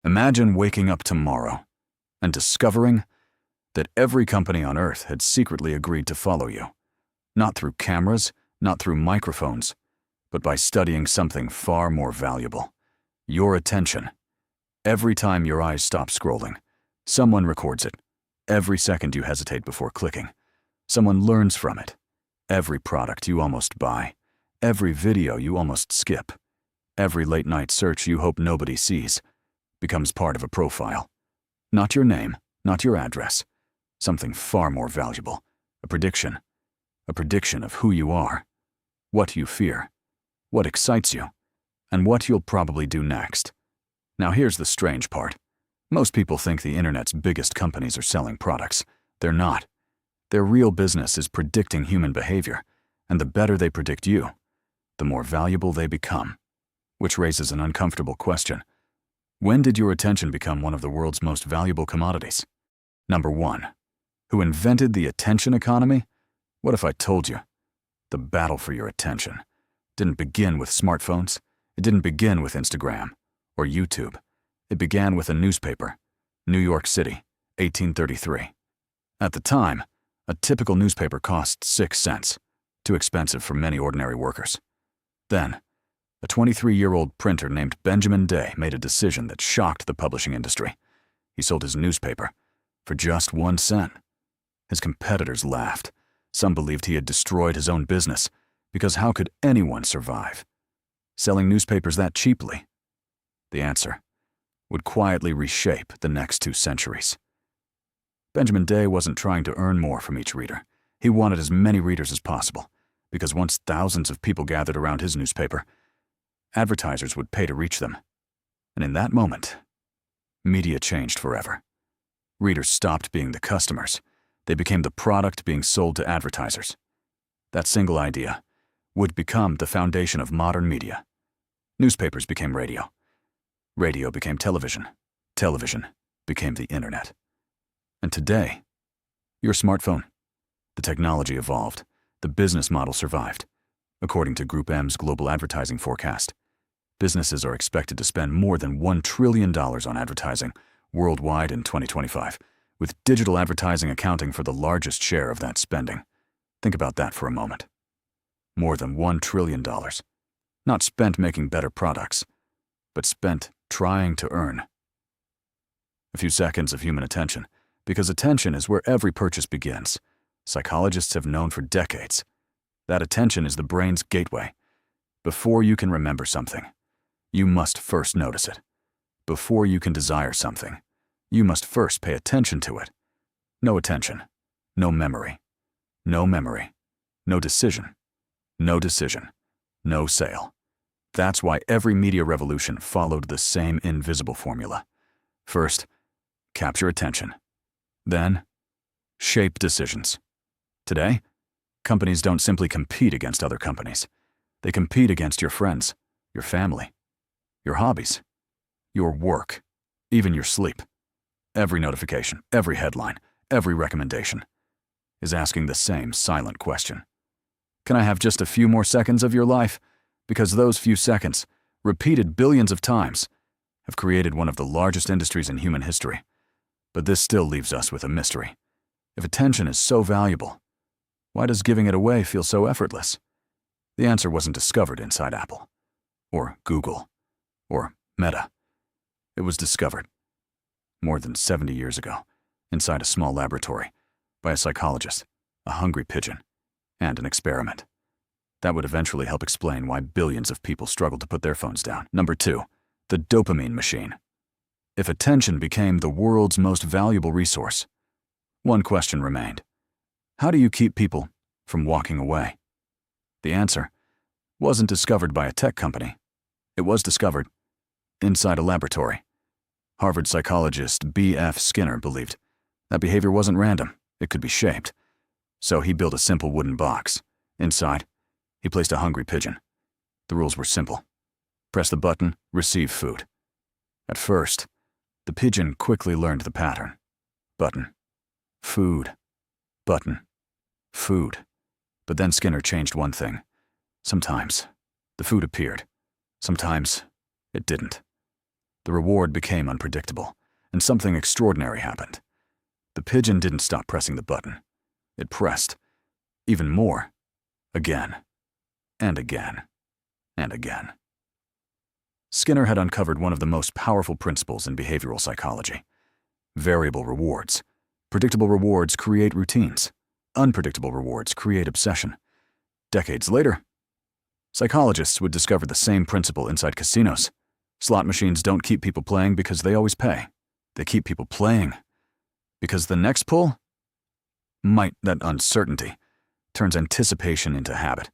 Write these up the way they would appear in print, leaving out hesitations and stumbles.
Imagine waking up tomorrow and discovering that every company on Earth had secretly agreed to follow you. Not through cameras, not through microphones, but by studying something far more valuable: your attention. Every time your eyes stop scrolling, someone records it. Every second you hesitate before clicking, someone learns from it. Every product you almost buy, every video you almost skip, every late-night search you hope nobody sees, becomes part of a profile. Not your name, not your address. Something far more valuable. A prediction. A prediction of who you are, what you fear, what excites you, and what you'll probably do next. Now here's the strange part. Most people think the internet's biggest companies are selling products. They're not. Their real business is predicting human behavior, and the better they predict you, the more valuable they become. Which raises an uncomfortable question. When did your attention become one of the world's most valuable commodities? Number 1. Who invented the attention economy? What if I told you? The battle for your attention didn't begin with smartphones. It didn't begin with Instagram or YouTube. It began with a newspaper. New York City, 1833. At the time, a typical newspaper cost 6 cents, too expensive for many ordinary workers. Then, a 23-year-old printer named Benjamin Day made a decision that shocked the publishing industry. He sold his newspaper for just 1 cent. His competitors laughed. Some believed he had destroyed his own business, because how could anyone survive selling newspapers that cheaply? The answer would quietly reshape the next 2 centuries. Benjamin Day wasn't trying to earn more from each reader. He wanted as many readers as possible, because once thousands of people gathered around his newspaper, advertisers would pay to reach them. And in that moment, media changed forever. Readers stopped being the customers. They became the product being sold to advertisers. That single idea would become the foundation of modern media. Newspapers became radio. Radio became television. Television became the internet. And today, your smartphone. The technology evolved. The business model survived. According to Group M's global advertising forecast, businesses are expected to spend more than $1 trillion on advertising worldwide in 2025, with digital advertising accounting for the largest share of that spending. Think about that for a moment. More than $1 trillion. Not spent making better products, but spent trying to earn. A few seconds of human attention, because attention is where every purchase begins. Psychologists have known for decades. That attention is the brain's gateway. Before you can remember something, you must first notice it. Before you can desire something, you must first pay attention to it. No attention, no memory. No memory, no decision. No decision, no sale. That's why every media revolution followed the same invisible formula. First, capture attention. Then, shape decisions. Today, companies don't simply compete against other companies. They compete against your friends, your family, your hobbies, your work, even your sleep. Every notification, every headline, every recommendation is asking the same silent question. Can I have just a few more seconds of your life? Because those few seconds, repeated billions of times, have created one of the largest industries in human history. But this still leaves us with a mystery. If attention is so valuable, why does giving it away feel so effortless? The answer wasn't discovered inside Apple, or Google, or Meta. It was discovered more than 70 years ago, inside a small laboratory, by a psychologist, a hungry pigeon, and an experiment. That would eventually help explain why billions of people struggle to put their phones down. Number 2, the dopamine machine. If attention became the world's most valuable resource, one question remained. How do you keep people from walking away? The answer wasn't discovered by a tech company. It was discovered inside a laboratory. Harvard psychologist B.F. Skinner believed that behavior wasn't random, it could be shaped. So he built a simple wooden box. Inside, he placed a hungry pigeon. The rules were simple. Press the button, receive food. At first, the pigeon quickly learned the pattern. Button, food, button, food. But then Skinner changed one thing. Sometimes the food appeared. Sometimes it didn't. the reward became unpredictable, and something extraordinary happened. The pigeon didn't stop pressing the button. It pressed, even more, again, and again, and again. Skinner had uncovered one of the most powerful principles in behavioral psychology: variable rewards. Predictable rewards create routines. Unpredictable rewards create obsession. Decades later, psychologists would discover the same principle inside casinos. Slot machines don't keep people playing because they always pay. They keep people playing because the next pull, that uncertainty, turns anticipation into habit.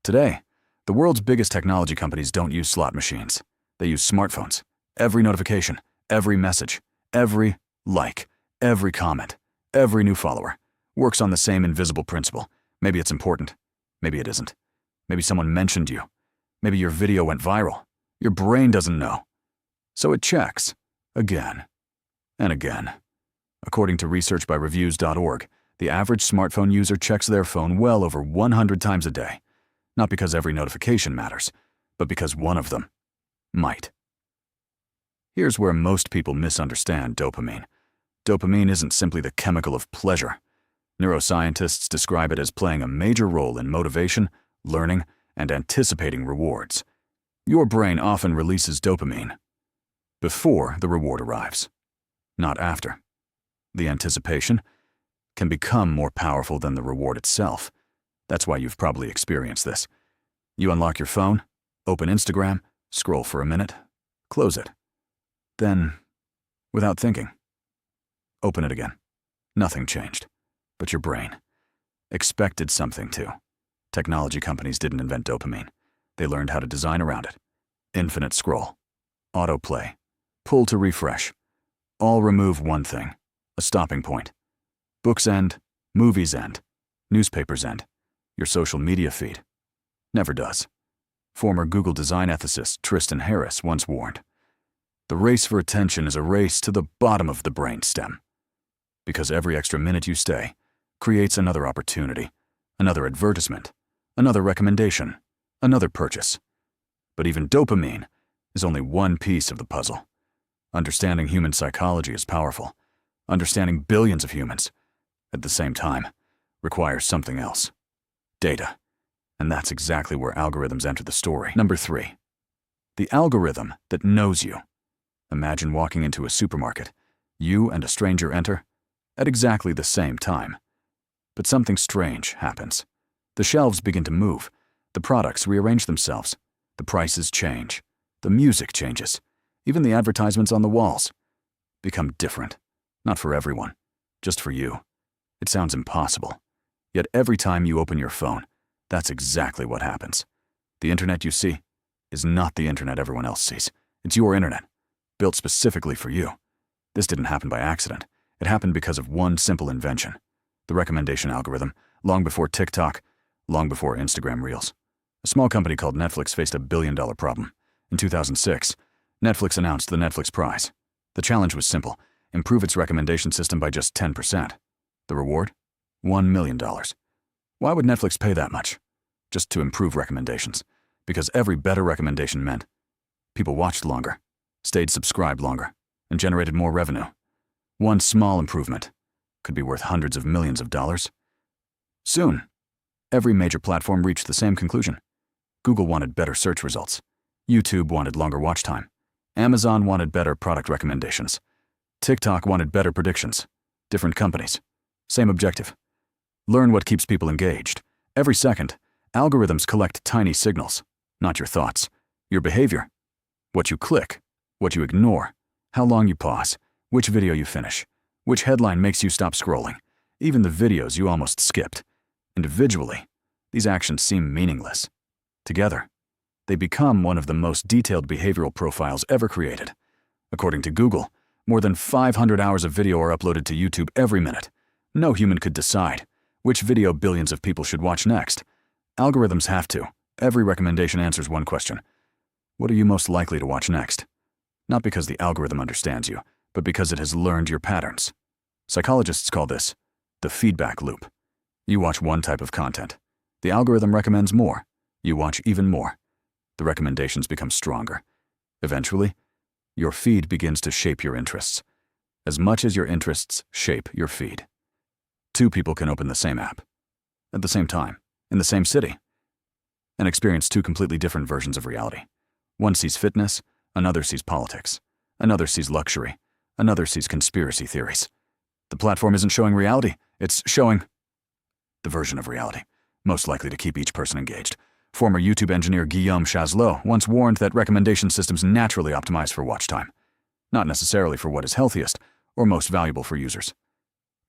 Today, the world's biggest technology companies don't use slot machines. They use smartphones. Every notification, every message, every like, every comment, every new follower works on the same invisible principle. Maybe it's important. Maybe it isn't. Maybe someone mentioned you. Maybe your video went viral. Your brain doesn't know. So it checks, again and again. According to research by reviews.org, the average smartphone user checks their phone well over 100 times a day. Not because every notification matters, but because one of them might. Here's where most people misunderstand dopamine. Dopamine isn't simply the chemical of pleasure. Neuroscientists describe it as playing a major role in motivation, learning, and anticipating rewards. Your brain often releases dopamine before the reward arrives, not after. The anticipation can become more powerful than the reward itself. That's why you've probably experienced this. You unlock your phone, open Instagram, scroll for a minute, close it. Then, without thinking, open it again. Nothing changed. But your brain expected something to. Technology companies didn't invent dopamine. They learned how to design around it. Infinite scroll, autoplay, pull to refresh. All remove one thing: a stopping point. Books end, movies end, newspapers end. Your social media feed never does. Former Google design ethicist Tristan Harris once warned, "The race for attention is a race to the bottom of the brainstem." Because every extra minute you stay creates another opportunity, another advertisement, another recommendation, another purchase. But even dopamine is only one piece of the puzzle. Understanding human psychology is powerful. Understanding billions of humans, at the same time, requires something else: data. And that's exactly where algorithms enter the story. Number 3, the algorithm that knows you. Imagine walking into a supermarket. You and a stranger enter at exactly the same time. But something strange happens. The shelves begin to move. The products rearrange themselves. The prices change. The music changes. Even the advertisements on the walls become different. Not for everyone, just for you. It sounds impossible. Yet every time you open your phone, that's exactly what happens. The internet you see is not the internet everyone else sees. It's your internet, built specifically for you. This didn't happen by accident. It happened because of one simple invention: the recommendation algorithm, long before TikTok, long before Instagram Reels. A small company called Netflix faced a billion-dollar problem. In 2006, Netflix announced the Netflix Prize. The challenge was simple: improve its recommendation system by just 10%. The reward? $1 million. Why would Netflix pay that much? Just to improve recommendations. Because every better recommendation meant people watched longer, stayed subscribed longer, and generated more revenue. One small improvement could be worth hundreds of millions of dollars. Soon, every major platform reached the same conclusion. Google wanted better search results. YouTube wanted longer watch time. Amazon wanted better product recommendations. TikTok wanted better predictions. Different companies. Same objective. Learn what keeps people engaged. Every second, algorithms collect tiny signals, not your thoughts, your behavior, what you click, what you ignore, how long you pause, which video you finish, which headline makes you stop scrolling, even the videos you almost skipped. Individually, these actions seem meaningless. Together, they become one of the most detailed behavioral profiles ever created. According to Google, more than 500 hours of video are uploaded to YouTube every minute. No human could decide which video billions of people should watch next. Algorithms have to. Every recommendation answers one question: what are you most likely to watch next? Not because the algorithm understands you, but because it has learned your patterns. Psychologists call this the feedback loop. You watch one type of content. The algorithm recommends more. You watch even more. The recommendations become stronger. Eventually, Your feed begins to shape your interests, as much as your interests shape your feed. Two people can open the same app, at the same time, in the same city, and experience two completely different versions of reality. One sees fitness, another sees politics, another sees luxury, another sees conspiracy theories. The platform isn't showing reality, it's showing the version of reality, most likely to keep each person engaged. Former YouTube engineer Guillaume Chazlot once warned that recommendation systems naturally optimize for watch time, not necessarily for what is healthiest or most valuable for users.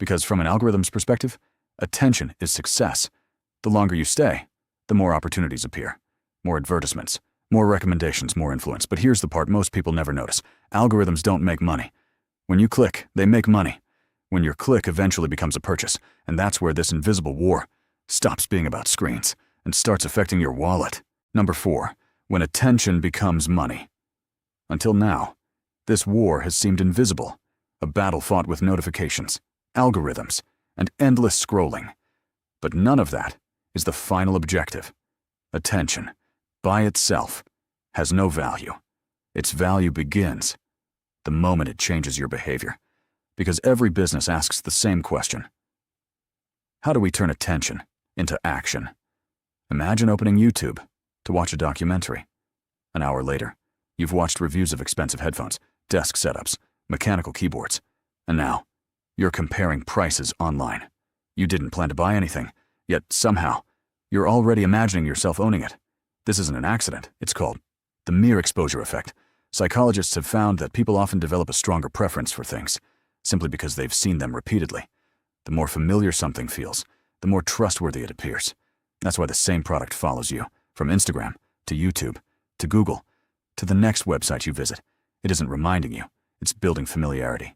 Because from an algorithm's perspective, attention is success. The longer you stay, the more opportunities appear, more advertisements, more recommendations, more influence. But here's the part most people never notice. Algorithms don't make money. When you click, they make money. When your click eventually becomes a purchase, and that's where this invisible war stops being about screens and starts affecting your wallet. Number 4, when attention becomes money. Until now, this war has seemed invisible, a battle fought with notifications, algorithms, and endless scrolling. But none of that is the final objective. Attention, by itself, has no value. Its value begins the moment it changes your behavior, because every business asks the same question. How do we turn attention into action? Imagine opening YouTube to watch a documentary. An hour later, you've watched reviews of expensive headphones, desk setups, mechanical keyboards, and now you're comparing prices online. You didn't plan to buy anything, yet somehow you're already imagining yourself owning it. This isn't an accident. It's called the mere exposure effect. Psychologists have found that people often develop a stronger preference for things simply because they've seen them repeatedly. The more familiar something feels, the more trustworthy it appears. That's why the same product follows you, from Instagram to YouTube to Google to the next website you visit. It isn't reminding you, it's building familiarity.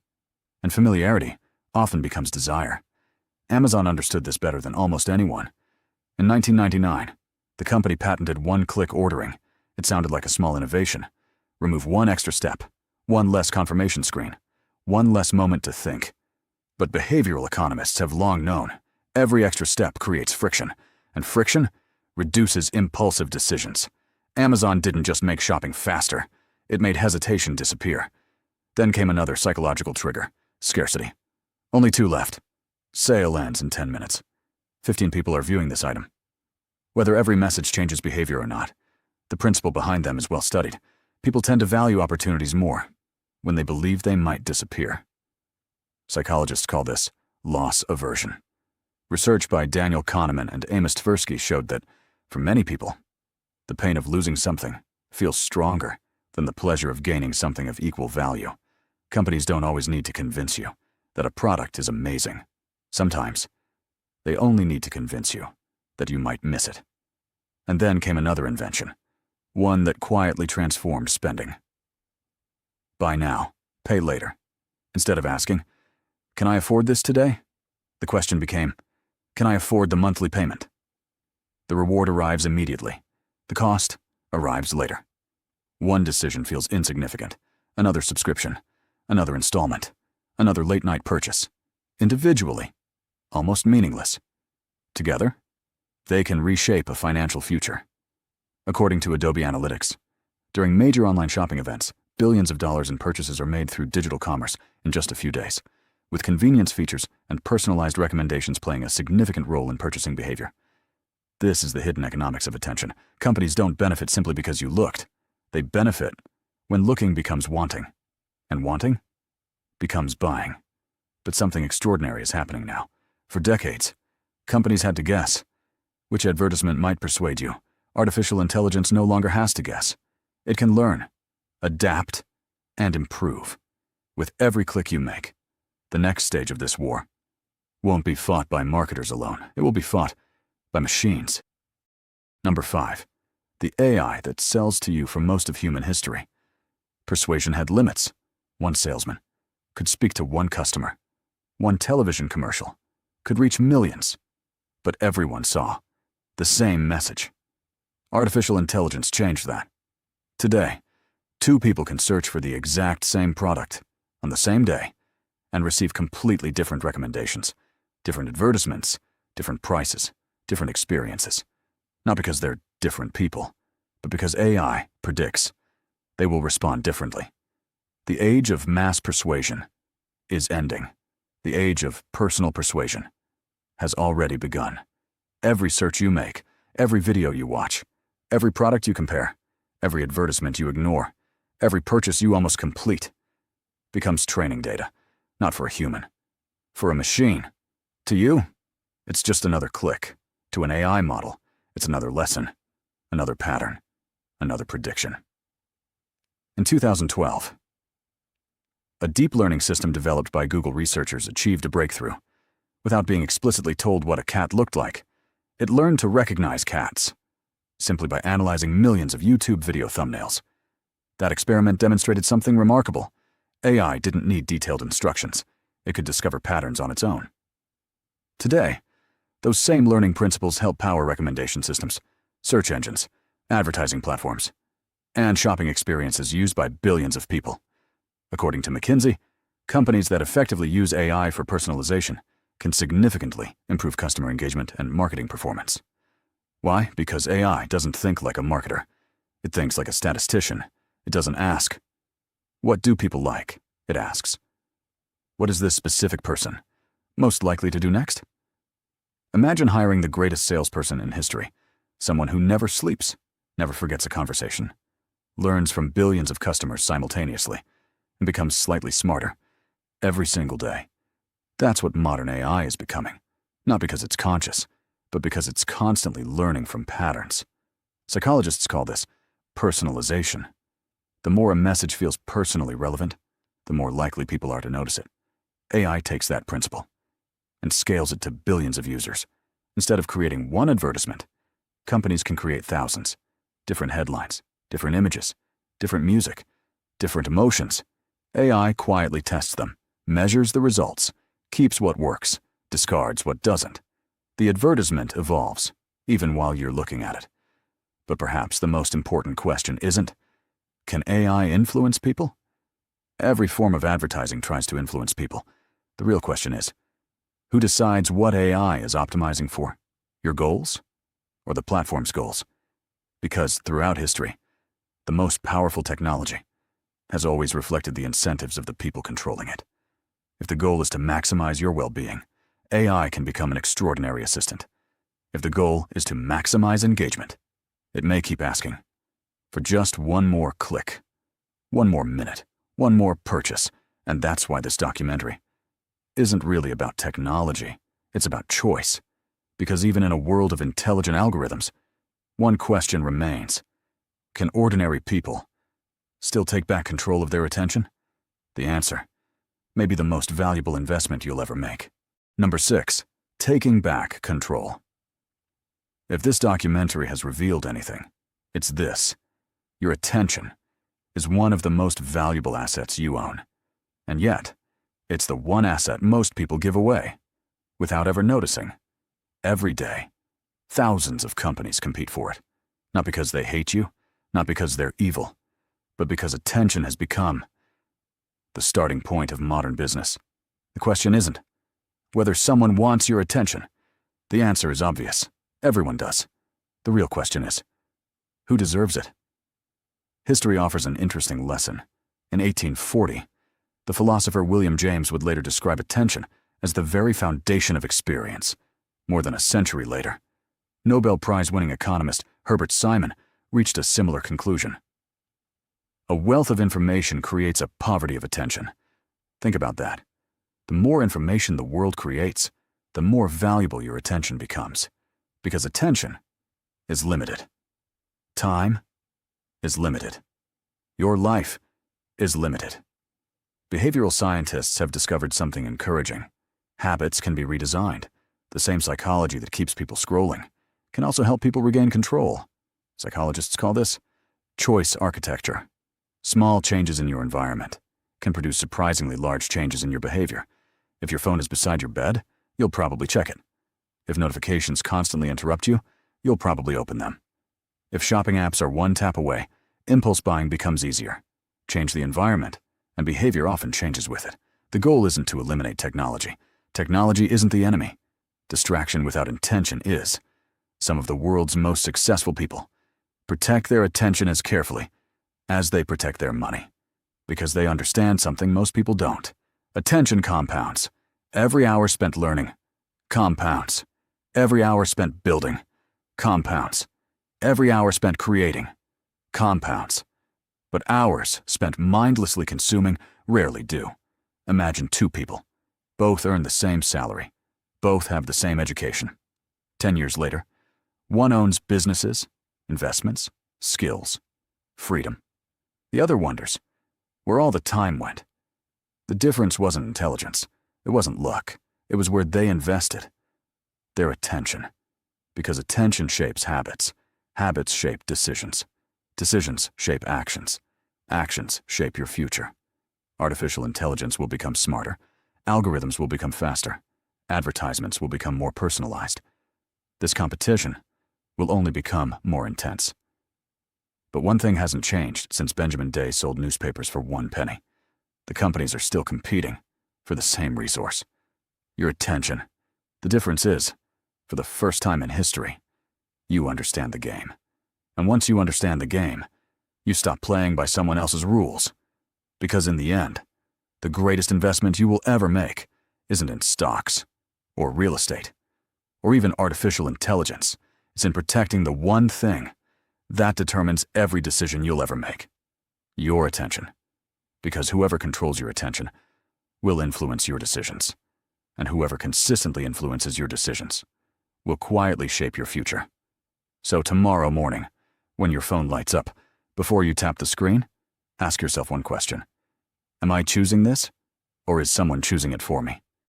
And familiarity often becomes desire. Amazon understood this better than almost anyone. In 1999, the company patented one-click ordering. It sounded like a small innovation. Remove one extra step, one less confirmation screen, one less moment to think. But behavioral economists have long known every extra step creates friction, and friction reduces impulsive decisions. Amazon didn't just make shopping faster, it made hesitation disappear. Then came another psychological trigger: scarcity. Only 2 left. Sale ends in 10 minutes. 15 people are viewing this item. Whether every message changes behavior or not, the principle behind them is well studied. People tend to value opportunities more when they believe they might disappear. Psychologists call this loss aversion. Research by Daniel Kahneman and Amos Tversky showed that, for many people, the pain of losing something feels stronger than the pleasure of gaining something of equal value. Companies don't always need to convince you that a product is amazing. Sometimes, they only need to convince you that you might miss it. And then came another invention, one that quietly transformed spending. Buy now, pay later. Instead of asking, "Can I afford this today?" the question became, "Can I afford the monthly payment?" The reward arrives immediately. The cost arrives later. One decision feels insignificant, another subscription, another installment, another late-night purchase. Individually, almost meaningless. Together, they can reshape a financial future. According to Adobe Analytics, during major online shopping events, billions of dollars in purchases are made through digital commerce in just a few days, with convenience features and personalized recommendations playing a significant role in purchasing behavior. This is the hidden economics of attention. Companies don't benefit simply because you looked. They benefit when looking becomes wanting, and wanting becomes buying. But something extraordinary is happening now. For decades, companies had to guess which advertisement might persuade you. Artificial intelligence no longer has to guess. It can learn, adapt, and improve. With every click you make, the next stage of this war won't be fought by marketers alone. It will be fought by machines. Number 5, the AI that sells to you for most of human history. Persuasion had limits. One salesman could speak to one customer. One television commercial could reach millions. But everyone saw the same message. Artificial intelligence changed that. Today, 2 people can search for the exact same product on the same day and receive completely different recommendations, different advertisements, different prices, different experiences. Not because they're different people, but because AI predicts they will respond differently. The age of mass persuasion is ending. The age of personal persuasion has already begun. Every search you make, every video you watch, every product you compare, every advertisement you ignore, every purchase you almost complete becomes training data, not for a human, for a machine. To you, it's just another click. To an AI model, it's another lesson, another pattern, another prediction. In 2012, a deep learning system developed by Google researchers achieved a breakthrough. Without being explicitly told what a cat looked like, it learned to recognize cats, simply by analyzing millions of YouTube video thumbnails. That experiment demonstrated something remarkable. AI didn't need detailed instructions. It could discover patterns on its own. Today, those same learning principles help power recommendation systems, search engines, advertising platforms, and shopping experiences used by billions of people. According to McKinsey, companies that effectively use AI for personalization can significantly improve customer engagement and marketing performance. Why? Because AI doesn't think like a marketer. It thinks like a statistician. It doesn't ask, "What do people like?" It asks, "What is this specific person most likely to do next?" Imagine hiring the greatest salesperson in history, someone who never sleeps, never forgets a conversation, learns from billions of customers simultaneously, and becomes slightly smarter every single day. That's what modern AI is becoming, not because it's conscious, but because it's constantly learning from patterns. Psychologists call this personalization. The more a message feels personally relevant, the more likely people are to notice it. AI takes that principle and scales it to billions of users. Instead of creating one advertisement, companies can create thousands, different headlines, different images, different music, different emotions. AI quietly tests them, measures the results, keeps what works, discards what doesn't. The advertisement evolves, even while you're looking at it. But perhaps the most important question isn't, can AI influence people? Every form of advertising tries to influence people. The real question is, who decides what AI is optimizing for? Your goals or the platform's goals? Because throughout history, the most powerful technology has always reflected the incentives of the people controlling it. If the goal is to maximize your well-being, AI can become an extraordinary assistant. If the goal is to maximize engagement, it may keep asking for just one more click, one more minute, one more purchase. And that's why this documentary isn't really about technology. It's about choice. Because even in a world of intelligent algorithms, one question remains. Can ordinary people still take back control of their attention? The answer may be the most valuable investment you'll ever make. Number 6, taking back control. If this documentary has revealed anything, it's this. Your attention is one of the most valuable assets you own. And yet, it's the one asset most people give away without ever noticing. Every day, thousands of companies compete for it. Not because they hate you, not because they're evil, but because attention has become the starting point of modern business. The question isn't whether someone wants your attention. The answer is obvious. Everyone does. The real question is, who deserves it? History offers an interesting lesson. In 1840, the philosopher William James would later describe attention as the very foundation of experience. More than a century later, Nobel Prize-winning economist Herbert Simon reached a similar conclusion. A wealth of information creates a poverty of attention. Think about that. The more information the world creates, the more valuable your attention becomes. Because attention is limited. Time is limited. Your life is limited. Behavioral scientists have discovered something encouraging. Habits can be redesigned. The same psychology that keeps people scrolling can also help people regain control. Psychologists call this choice architecture. Small changes in your environment can produce surprisingly large changes in your behavior. If your phone is beside your bed, you'll probably check it. If notifications constantly interrupt you, you'll probably open them. If shopping apps are one tap away, impulse buying becomes easier. Change the environment, and behavior often changes with it. The goal isn't to eliminate technology. Technology isn't the enemy. Distraction without intention is. Some of the world's most successful people protect their attention as carefully as they protect their money. Because they understand something most people don't. Attention compounds. Every hour spent learning compounds. Every hour spent building compounds. Every hour spent creating compounds. But hours spent mindlessly consuming rarely do. Imagine two people. Both earn the same salary. Both have the same education. 10 years later, one owns businesses, investments, skills, freedom. The other wonders where all the time went. The difference wasn't intelligence. It wasn't luck. It was where they invested. Their attention. Because attention shapes habits. Habits shape decisions. Decisions shape actions. Actions shape your future. Artificial intelligence will become smarter. Algorithms will become faster. Advertisements will become more personalized. This competition will only become more intense. But one thing hasn't changed since Benjamin Day sold newspapers for 1 penny. The companies are still competing for the same resource. Your attention. The difference is, for the first time in history, you understand the game. And once you understand the game, you stop playing by someone else's rules. Because in the end, the greatest investment you will ever make isn't in stocks, or real estate, or even artificial intelligence. It's in protecting the one thing that determines every decision you'll ever make. Your attention. Because whoever controls your attention will influence your decisions. And whoever consistently influences your decisions will quietly shape your future. So tomorrow morning, when your phone lights up, before you tap the screen, ask yourself one question. Am I choosing this, or is someone choosing it for me?